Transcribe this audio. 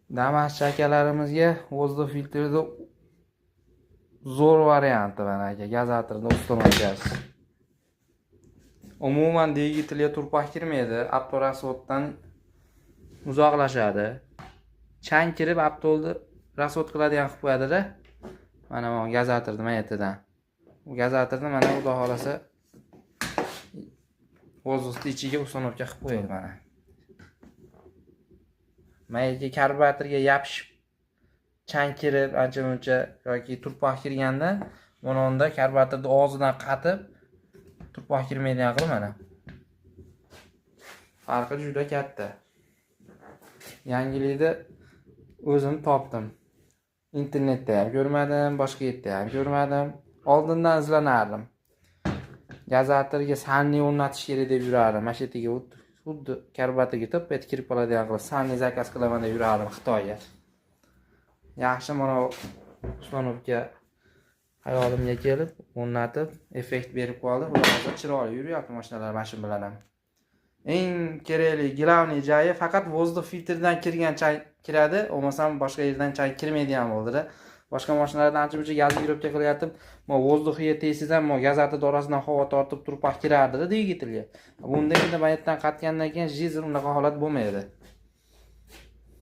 Damas akalarimizga воздух filtrida zo'r varianti mana aka, gazatorda ustomonchasi. Umuman dvigatelga turpoq kirmaydi, avtorasvoddan uzoqlashadi. Chang kirib avtolni rasvod qiladigan qilib qo'yadi-da. Mana bu gazatorni mayetidan. Bu gazatorni mana xudo xolasa воздухni ichiga ustonovka qilib qo'yadi mana. Mayga karburetorga yopishib chang kirib ancha-muncha yoki turpoq kirganda mana unda karburetorning og'zidan qatib turpoq kirmaydigan qilib mana. Farqi juda katta. Yangilikni o'zim topdim. Internetda ham ko'rmadim, boshqa yerda ham ko'rmadim. Oldindan izlanardim. Gazatorga sanni o'rnatish kerak deb yurardim. Mana shu yerga xuddi karburetorga to'pet kirib qoladigan qilib sanni zakaz qilaman deb yurardim Xitoyga. Yaxshi mana ustonovka hayolimga kelib, o'rnatib, effekt berib qoldi. Xulosa chiroyli yuryapti mashinalar mana shu bilan ham. Eng kerakli glavniy joyi faqat воздух filtridan kirgan chang kiradi, bo'lmasam boshqa yerdan chang kirmaydigan bo'ldi-da. Boshqa mashinalarda ancha-muncha gazli girobka qilyaptim. Mo воздухga tegsa ham mo gazator orasidan havo tortib turpoq kirardi-da dvigatelga. Bunda endi mayetdan qatgandan keyin jizer unaqa holat bo'lmaydi.